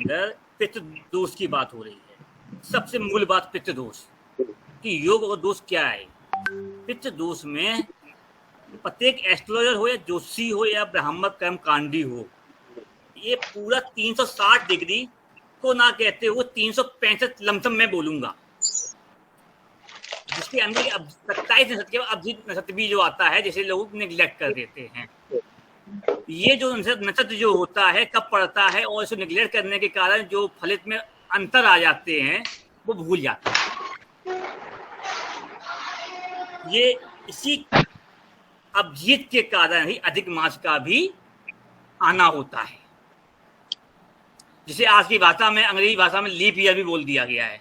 अंदर पितृदोष की बात हो रही है। सबसे मूल बात पितृदोष कि योग और दोष क्या है। पितृदोष में प्रत्येक एस्ट्रोलॉजर हो या ज्योतिषी हो या ब्राह्मण कर्मकांडी हो, ये पूरा 360 डिग्री को ना कहते हुए 365 लमसम मैं बोलूंगा, जिसके अंदर 27 नक्षत्र के अभिजीत नक्षत्र भी जो आता है, जैसे लोग निग्लेक्ट कर देते हैं। ये जो नक्षत्र जो होता है कब पड़ता है और इसे निग्लेक्ट करने के कारण जो फलित में अंतर आ जाते हैं वो भूल जाते हैं। ये इसी अभिजीत के कारण ही अधिक मास का भी आना होता है, जिसे आज की भाषा में, अंग्रेजी भाषा में लीप ईयर भी बोल दिया गया है।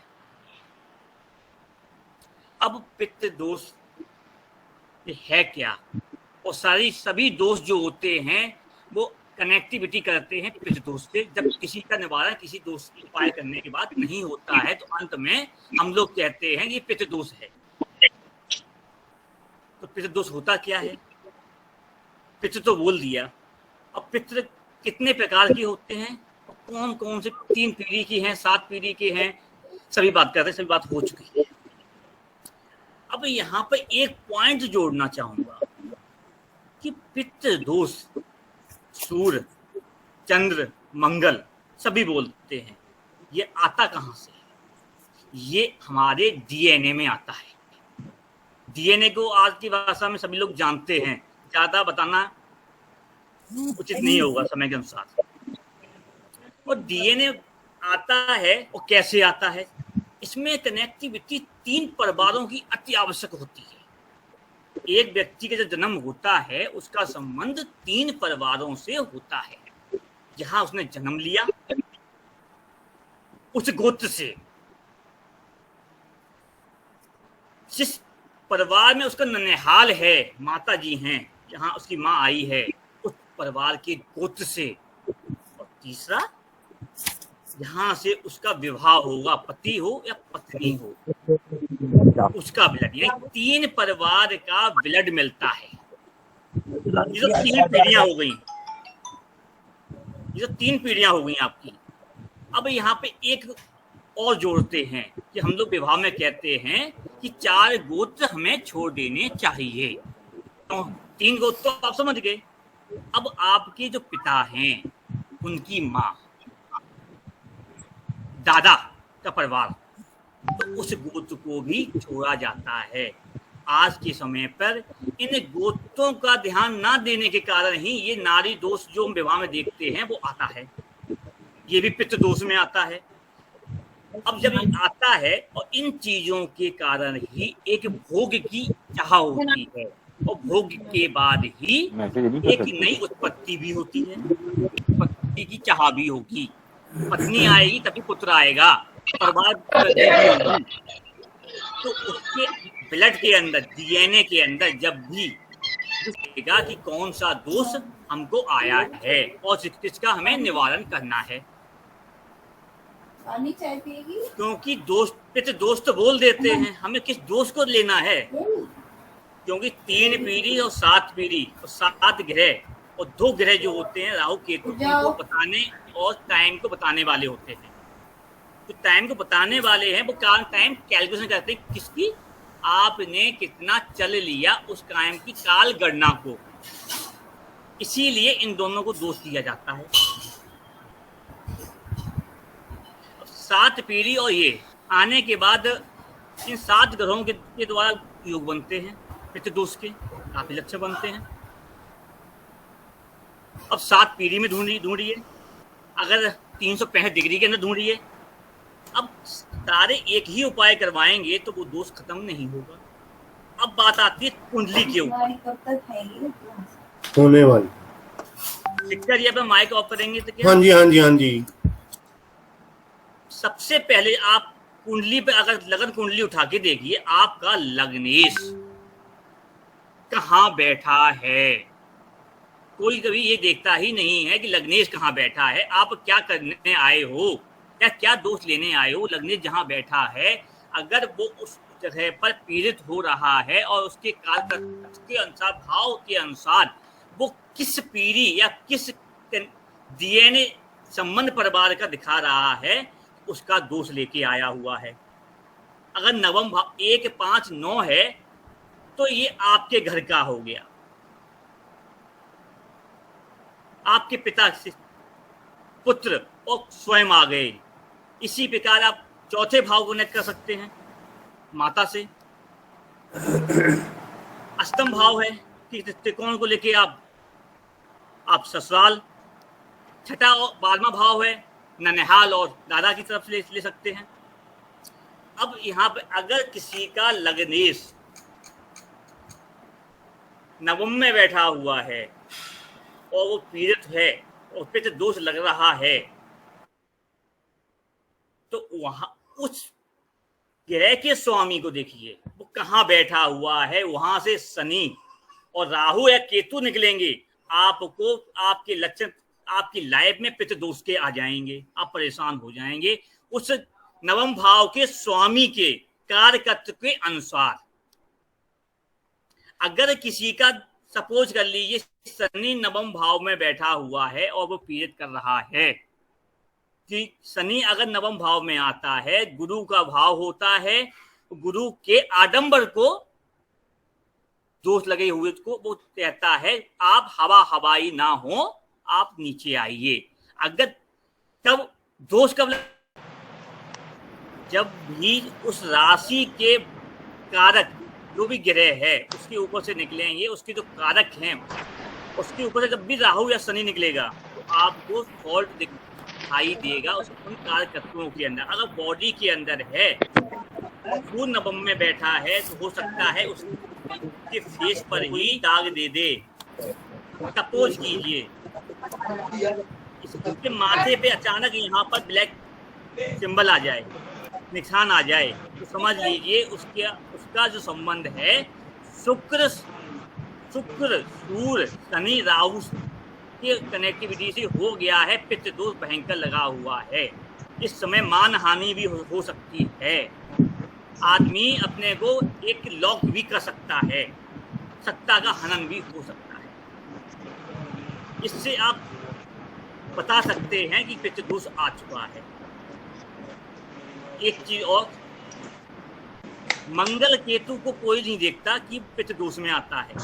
अब पित्त दोष है क्या, और सभी दोष जो होते हैं वो कनेक्टिविटी करते हैं पित्त दोष से। जब किसी का निवारण किसी दोष की उपाय करने के बाद नहीं होता है तो अंत में हम लोग कहते हैं ये पित्त दोष है। तो पित्त दोष होता क्या है? पित्त तो बोल दिया। अब पित्त कितने प्रकार के होते हैं, कौन कौन से 3 पीढ़ी की हैं, 7 पीढ़ी के हैं, सभी बात करते हैं, सभी बात हो चुकी है। अब यहाँ पर एक पॉइंट जोड़ना चाहूंगा कि पित्त दोष सूर्य, चंद्र, मंगल सभी बोलते हैं, ये आता कहाँ से है? ये हमारे डीएनए में आता है। डीएनए को आज की भाषा में सभी लोग जानते हैं, ज्यादा बताना उचित नहीं होगा समय के अनुसार। और डीएनए आता है, और कैसे आता है? इसमें कनेक्टिविटी 3 परिवारों की अति आवश्यक होती है। एक व्यक्ति का जो जन्म होता है उसका संबंध 3 परिवारों से होता है। जहां उसने जन्म लिया उस गोत्र से, जिस परिवार में उसका ननिहाल है, माता जी हैं, जहां उसकी माँ आई है, उस परिवार के गोत्र से। और तीसरा, यहाँ से उसका विवाह होगा, पति हो या पत्नी हो, उसका ब्लड, यानी 3 परिवार का ब्लड मिलता है। ये तो 3 पीढ़ियां हो गई, ये तो 3 पीढ़ियां हो गई आपकी। अब यहाँ पे एक और जोड़ते हैं कि हम लोग विवाह में कहते हैं कि 4 गोत्र हमें छोड़ देने चाहिए। तो 3 गोत्र तो आप समझ गए। अब आपके जो पिता हैं, उनकी माँ, दादा का परिवार, तो उस गोत्र को भी छोड़ा जाता है। आज के समय पर इन गोत्रों का ध्यान ना देने के कारण ही ये नारी दोष जो हम विवाह में देखते हैं वो आता है। ये भी पितृ दोष में आता है। अब जब ये आता है, और इन चीजों के कारण ही एक भोग की चाह होती है, और भोग के बाद ही एक नई उत्पत्ति भी होती है, उत्पत्ति की चाह भी होगी। पत्नी आएगी तभी पुत्र आएगा, परिवार होगी। तो उसके ब्लड के अंदर, डीएनए के अंदर जब भी दिखेगा कि कौन सा दोष हमको आया है और किसका हमें निवारण करना है। क्योंकि दोस्त पितृ दोस्त बोल देते हैं, हमें किस दोस्त को लेना है? क्योंकि 3 पीढ़ी और 7 पीढ़ी और 7 ग्रह और 2 ग्रह जो होते हैं राहु केतु को बताने और टाइम को बताने वाले होते हैं। तो टाइम को बताने वाले हैं, वो टाइम कैलकुलेशन करते हैं किसकी, आपने कितना चल लिया उस टाइम की काल गणना को। इसीलिए इन दोनों को दोष दिया जाता है। 7 पीढ़ी और ये आने के बाद इन 7 ग्रहों के द्वारा योग बनते हैं, पितृ दोष के काफी लक्षण बनते हैं। अब 7 पीढ़ी में ढूंढिए, अगर 365 डिग्री के अंदर ढूंढिए। अब सारे एक ही उपाय करवाएंगे तो वो दोष खत्म नहीं होगा। अब बात आती है कुंडली के ऊपर होने वाली। शिक्षक जी, माइक ऑफ करेंगे तो क्या? हाँ जी, हाँ जी, हाँ जी। सबसे पहले आप कुंडली पे अगर लगन कुंडली उठा के देखिए, आपका लग्नेश कहाँ बैठा है। कोई कभी ये देखता ही नहीं है कि लग्नेश कहाँ बैठा है, आप क्या करने आए हो या क्या दोष लेने आए हो। लग्नेश जहाँ बैठा है, अगर वो उस जगह पर पीड़ित हो रहा है और उसके काल के अनुसार, भाव के अनुसार वो किस पीढ़ी या किस डीएनए संबंध परिवार का दिखा रहा है, उसका दोष लेके आया हुआ है। अगर नवम भाव 1, 5, 9 है तो ये आपके घर का हो गया, आपके पिता से पुत्र और स्वयं आ गए। इसी प्रकार आप चौथे भाव को कनेक्ट कर सकते हैं माता से। अष्टम भाव है कि त्रिकोण को लेके आप ससुराल। छठा और 12वां भाव है ननिहाल और दादा की तरफ से ले सकते हैं। अब यहाँ पे अगर किसी का लग्नेश नवम में बैठा हुआ है और वो पीड़ित है और पितृ दोष लग रहा है, तो वहां उस ग्रह के स्वामी को देखिए वो कहाँ बैठा हुआ है। वहां से शनि और राहु या केतु निकलेंगे, आपको आपके लक्षण आपकी लाइफ में पितृ दोष के आ जाएंगे, आप परेशान हो जाएंगे उस नवम भाव के स्वामी के कार्यकर्ता के अनुसार। अगर किसी का सपोज कर लीजिए शनि नवम भाव में बैठा हुआ है और वो पीड़ित कर रहा है कि शनि अगर नवम भाव में आता है, गुरु का भाव होता है, गुरु के आडंबर को दोष लगे हुए को वो कहता है आप हवा हवाई ना हो, आप नीचे आइए। अगर तब दोष कब जब भी उस राशि के कारक जो भी ग्रह है उसके ऊपर से निकलेंगे, उसके जो कारक हैं उसके ऊपर से जब भी राहु या शनि निकलेगा तो आपको फॉल्ट दिखाई देगा उन कारक तत्वों के अंदर। अगर बॉडी के अंदर है, सूर्य नवम में बैठा है, तो हो सकता है उसके फेस पर ही दाग दे दे। सपोज कीजिए इसके माथे पे अचानक यहाँ पर ब्लैक सिंबल आ जाए, निशान आ जाए, तो समझ लीजिए उसका जो संबंध है शुक्र सूर्य शनि राहु के कनेक्टिविटी से हो गया है। पितृ दोष भयंकर लगा हुआ है। इस समय मान हानि भी हो सकती है। आदमी अपने को एक लॉक भी कर सकता है, सत्ता का हनन भी हो सकता है। इससे आप बता सकते हैं कि पितृ दोष आ चुका है। एक चीज और, मंगल केतु को कोई नहीं देखता कि पितृ दोष में आता है।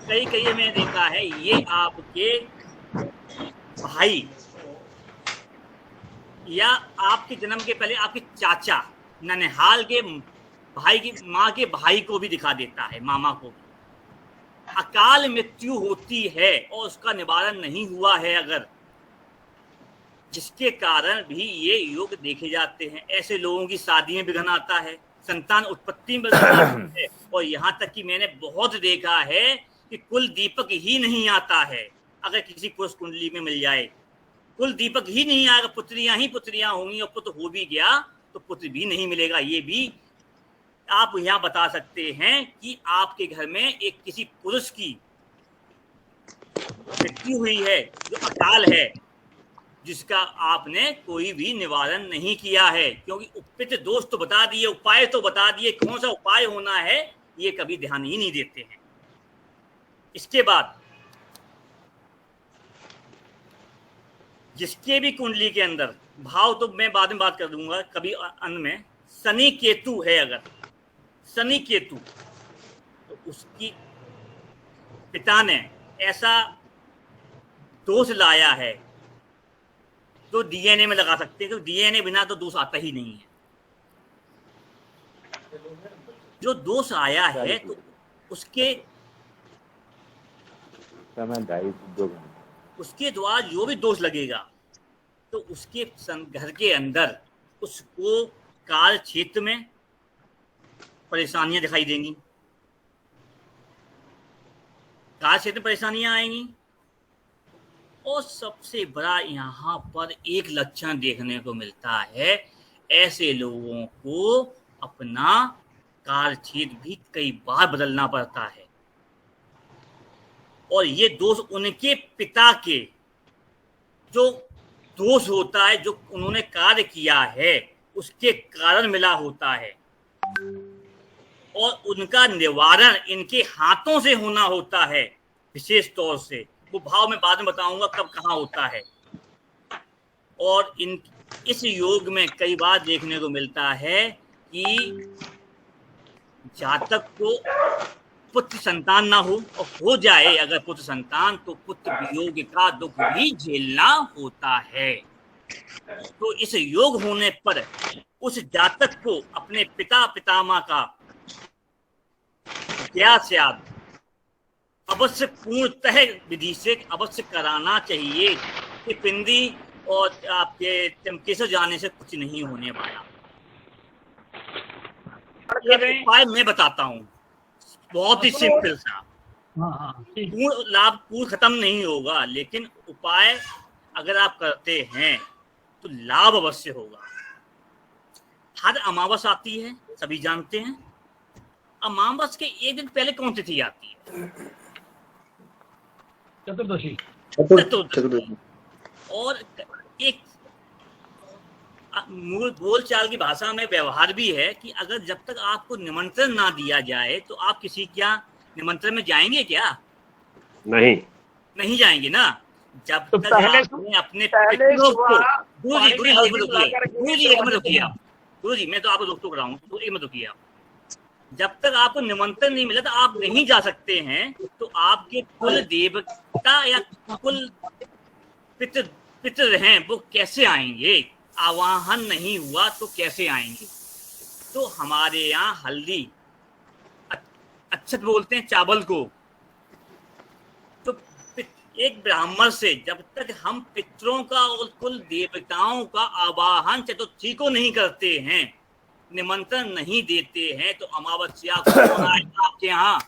कई मैंने देखा है ये आपके भाई या आपके जन्म के पहले आपके चाचा ननिहाल के भाई की माँ के भाई को भी दिखा देता है, मामा को भी। अकाल मृत्यु होती है और उसका निवारण नहीं हुआ है अगर, जिसके कारण भी ये योग देखे जाते हैं। ऐसे लोगों की शादी में विघ्न आता है, संतान उत्पत्ति में विघ्न है, और यहाँ तक कि मैंने बहुत देखा है कि कुल दीपक ही नहीं आता है। अगर किसी पुरुष कुंडली में मिल जाए कुल दीपक ही नहीं आएगा, पुत्रियां होंगी, और पुत्र हो भी गया तो पुत्र भी नहीं मिलेगा। ये भी आप यहाँ बता सकते हैं कि आपके घर में एक किसी पुरुष की मृत्यु हुई है जो अकाल है, जिसका आपने कोई भी निवारण नहीं किया है। क्योंकि पितृ दोष तो बता दिए, उपाय तो बता दिए, कौन सा उपाय होना है ये कभी ध्यान ही नहीं देते हैं। इसके बाद जिसके भी कुंडली के अंदर भाव, तो मैं बाद में बात कर दूंगा कभी अंत में, शनि केतु है, अगर शनि केतु तो उसकी पिता ने ऐसा दोष लाया है तो डीएनए में लगा सकते हैं, क्योंकि डीएनए बिना तो दोष आता ही नहीं है। जो दोष आया है तो उसके द्वारा जो भी दोष लगेगा तो उसके घर के अंदर उसको कार्य क्षेत्र में परेशानियां दिखाई देंगी, कार्य क्षेत्र में परेशानियां आएंगी। और सबसे बड़ा यहाँ पर एक लक्षण देखने को मिलता है, ऐसे लोगों को अपना कार्य क्षेत्र भी कई बार बदलना पड़ता है, और ये दोष उनके पिता के जो दोष होता है, जो उन्होंने कार्य किया है उसके कारण मिला होता है, और उनका निवारण इनके हाथों से होना होता है। विशेष तौर से वो भाव में बाद में बताऊंगा कब कहाँ होता है। और इस योग में कई बार देखने को मिलता है कि जातक को पुत्र संतान ना हो, और हो जाए अगर पुत्र संतान तो पुत्र वियोग का दुख भी झेलना होता है। तो इस योग होने पर उस जातक को अपने पिता पितामह का इतिहास याद अवश्य पूर्णतः विधि से अवश्य कराना चाहिए कि पिंडी और आपके चमकेश्वर जाने से कुछ नहीं होने वाला। एक उपाय मैं बताता हूँ, बहुत ही सिंपल सा। पूर्ण लाभ पूर्ण खत्म नहीं होगा, लेकिन उपाय अगर आप करते हैं तो लाभ अवश्य होगा। हर अमावस आती है, सभी जानते हैं। अमावस के एक दिन पहले कौन सी तिथि आती है? चतुर्दशी। और एक मूल बोलचाल की भाषा में व्यवहार भी है कि अगर जब तक आपको निमंत्रण ना दिया जाए तो आप किसी क्या निमंत्रण में जाएंगे क्या? नहीं जाएंगे ना। जब तो तक आपने अपने पितरों को गुरु जी मैं तो आपको रोक रहा हूँ, मत रुकिए आप। जब तक आपको निमंत्रण नहीं मिला तो आप नहीं जा सकते हैं। तो आपके कुल देवता या कुल पितर हैं वो कैसे आएंगे? आवाहन नहीं हुआ तो कैसे आएंगे? तो हमारे यहाँ हल्दी अच्छत बोलते हैं चावल को। तो एक ब्राह्मण से जब तक हम पितरों का और कुल देवताओं का आवाहन चतुर्थी को नहीं करते हैं, निमंत्रण नहीं देते हैं, तो अमावस्या को आपके यहाँ।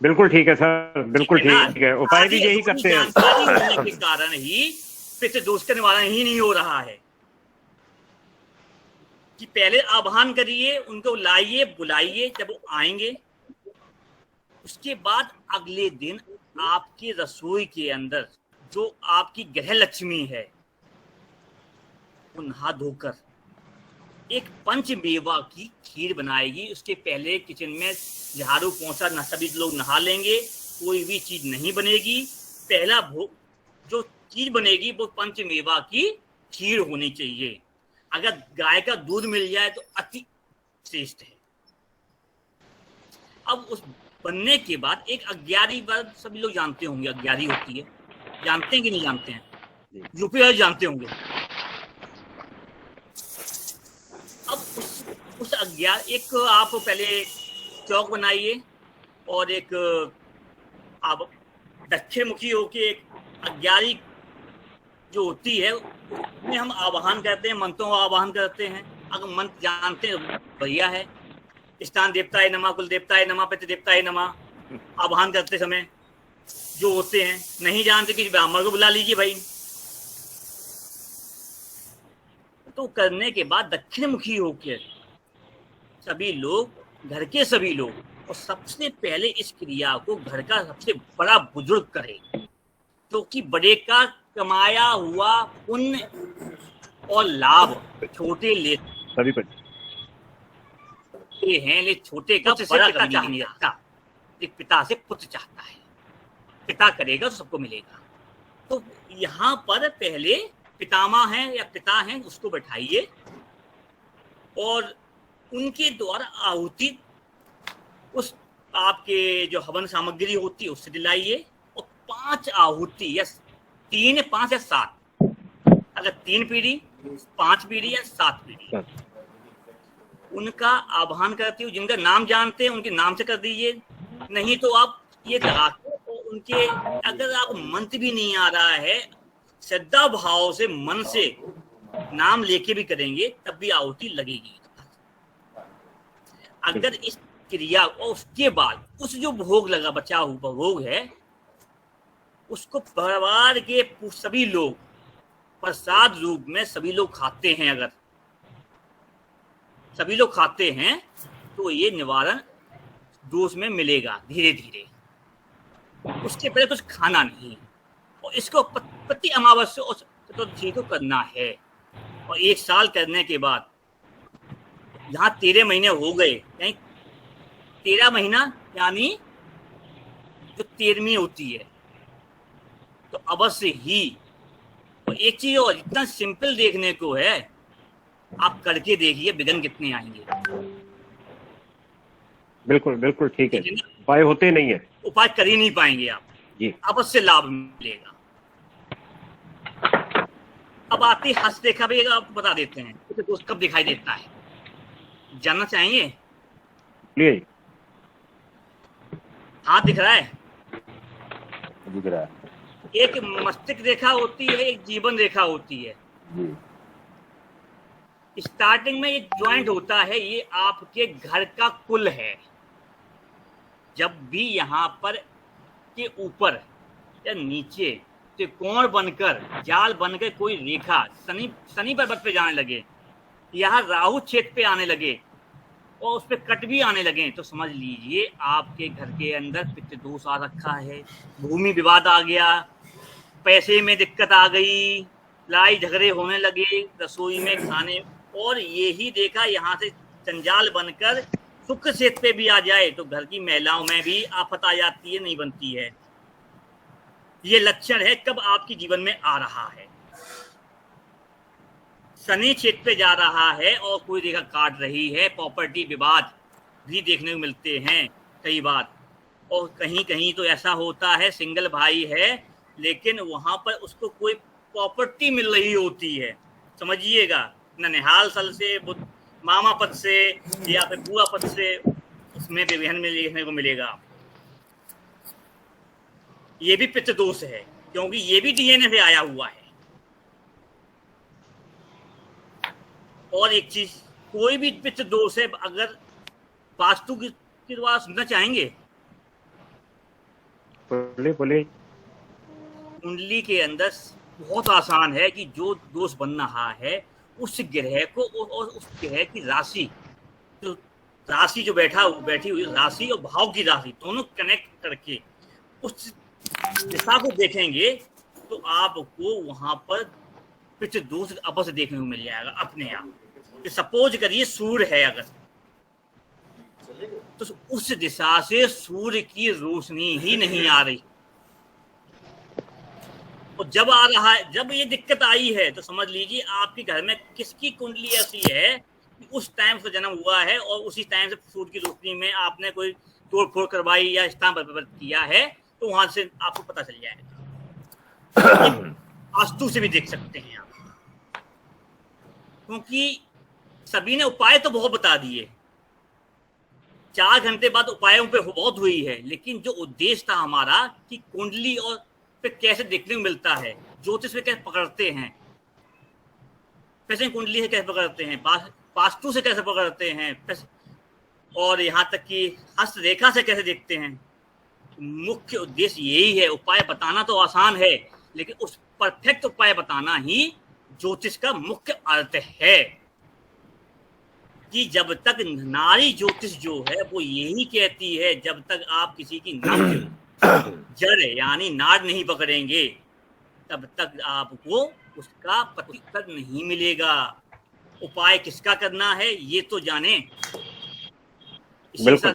बिल्कुल ठीक है सर, बिल्कुल ठीक है। उपाय भी यही करते हैं। जानकारी होने के कारण ही पितृ दोष का निवारण ही नहीं हो रहा है कि पहले आह्वान करिए, उनको लाइए, बुलाइए। जब वो आएंगे उसके बाद अगले दिन आपकी रसोई के अंदर जो आपकी ग्रह लक्ष्मी है वो नहा धोकर एक पंचमेवा की खीर बनाएगी। उसके पहले किचन में झाड़ू पोंछा न सभी लोग नहा लेंगे, कोई भी चीज नहीं बनेगी। पहला भोग जो चीज बनेगी वो पंचमेवा की खीर होनी चाहिए। अगर गाय का दूध मिल जाए तो अति श्रेष्ठ है। अब उस बनने के बाद एक अग्यारी बार सभी लोग जानते होंगे, अग्यारी होती है, जानते हैं कि नहीं जानते हैं? यूपी वाले जानते होंगे। अब उस अज्ञात एक आप पहले चौक बनाइए और एक आप दक्षिण मुखी होके एक अग्यारी जो होती है उसमें हम आवाहन करते हैं, मंत्रों का आवाहन करते हैं। अगर मंत्र जानते हैं बढ़िया है। स्थान देवताय नमः, कुल देवताय नमः, पितृ देवताय नमः आवाहन करते समय जो होते हैं। नहीं जानते किसी ब्राह्मण को बुला लीजिए भाई। तो करने के बाद दक्षिण मुखी होकर सभी लोग, घर के सभी लोग, और सबसे पहले इस क्रिया को घर का सबसे बड़ा बुजुर्ग करे, क्योंकि बड़े का कमाया हुआ पुण्य और लाभ छोटे सभी पर हैं, ले छोटे का बड़ा पिता नहीं रखता। एक पिता से पुत्र चाहता है, पिता करेगा तो सबको मिलेगा। तो यहाँ पर पहले पितामह हैं या पिता हैं उसको बैठाइए और उनके द्वारा आहुति उस आपके जो हवन सामग्री होती है उससे दिलाइए। और 5 आहुति या 3, 5 या 7, अगर 3 पीढ़ी, 5 पीढ़ी या 7 पीढ़ी उनका आह्वान करती हूँ। जिनका नाम जानते हैं उनके नाम से कर दीजिए, नहीं तो आप ये लगा के उनके, अगर आप मंत्र भी नहीं आ रहा है, श्रद्धा भाव से मन से नाम लेके भी करेंगे तब भी आहुति लगेगी। अगर इस क्रिया और उसके बाद उस जो भोग लगा, बचा हुआ भोग है, उसको परिवार के सभी लोग प्रसाद रूप में सभी लोग खाते हैं। अगर सभी लोग खाते हैं तो ये निवारण दोष में मिलेगा धीरे धीरे। उसके पहले कुछ खाना नहीं, और इसको प्रति अमावस्या और चतुर्थी को करना है। और 1 साल करने के बाद यहाँ 13 महीने हो गए, यानी 13 महीना यानी जो 13वीं होती है, तो अवश्य ही और एक चीज और, इतना सिंपल देखने को है, आप करके देखिए विघ्न कितने आएंगे। बिल्कुल बिल्कुल ठीक है, ठीक है ना? उपाय होते नहीं है उपाय कर ही नहीं पाएंगे आप, जी। अवश्य लाभ मिलेगा। अब आती हस्तरेखा भी आपको बता देते हैं तो दोस्त कब दिखाई देता है, जानना चाहेंगे? प्लीज। हाथ दिख रहा है, दिख रहा है एक मस्तिष्क रेखा होती है, एक जीवन रेखा होती है। जी। स्टार्टिंग में एक ज्वाइंट होता है, ये आपके घर का कुल है। जब भी यहाँ पर के ऊपर या नीचे त्रिकोण बनकर, जाल बनकर कोई रेखा शनि पर्वत पे जाने लगे, यहाँ राहु क्षेत्र पे आने लगे और उस पर कट भी आने लगे, तो समझ लीजिए आपके घर के अंदर पितृ दोष आ रखा है, भूमि विवाद आ गया, पैसे में दिक्कत आ गई, लड़ाई झगड़े होने लगे रसोई में, खाने। और यही देखा यहाँ से जंजाल बनकर शुक्र क्षेत्र पे भी आ जाए तो घर की महिलाओं में भी आफत आ जाती है, नहीं बनती है। ये लक्षण है कब आपके जीवन में आ रहा है। शनि क्षेत्र पे जा रहा है और कोई रेखा काट रही है, प्रॉपर्टी विवाद भी देखने को मिलते हैं कई बार। और कहीं कहीं तो ऐसा होता है सिंगल भाई है लेकिन वहां पर उसको कोई प्रॉपर्टी मिल रही होती है, समझिएगा, ननिहाल सल से, मामा पद से या फिर बुआ पद से, उसमें भी विहन में देखने को मिलेगा। ये भी पितृ दोष है क्योंकि ये भी डीएनए से आया हुआ है। और एक चीज, कोई भी पितृ दोष है, अगर वास्तु की बात सुनना चाहेंगे? बोले बोले। कुंडली के अंदर बहुत आसान है कि जो दोष बन रहा है उस ग्रह को और उस ग्रह की राशि, जो बैठी हुई राशि और भाव की राशि दोनों कनेक्ट करके उस दिशा को देखेंगे तो आपको वहां पर पितृ दोष अवश्य देखने को मिल जाएगा अपने आप। कि सपोज करिए सूर्य है अगर, तो उस दिशा से सूर्य की रोशनी ही नहीं आ रही, और जब आ रहा है, जब ये दिक्कत आई है तो समझ लीजिए आपके घर में किसकी कुंडली ऐसी है कि उस टाइम से जन्म हुआ है और उसी टाइम से सूर्य की रोशनी में आपने कोई तोड़फोड़ करवाई या स्थान किया है, तो वहां से आपको पता चल जाएगा। वास्तु से भी देख सकते हैं आप, क्योंकि सभी ने उपाय तो बहुत बता दिए, 4 घंटे बाद उपायों पे बहुत हुई है, लेकिन जो उद्देश्य था हमारा कि कुंडली और पे कैसे देखने को मिलता है, ज्योतिष पे कैसे पकड़ते हैं, पैसे कुंडली से कैसे पकड़ते हैं, वास्तु से कैसे पकड़ते हैं, और यहाँ तक कि हस्त रेखा से कैसे देखते हैं। मुख्य उद्देश्य यही है। उपाय बताना तो आसान है लेकिन उस परफेक्ट उपाय बताना ही ज्योतिष का मुख्य अर्थ है। कि जब तक नारी ज्योतिष जो है वो यही कहती है, जब तक आप किसी की जड़ यानी नाड़ नहीं पकड़ेंगे तब तक आपको उसका प्रतिफल नहीं मिलेगा। उपाय किसका करना है ये तो जाने। बिल्कुल।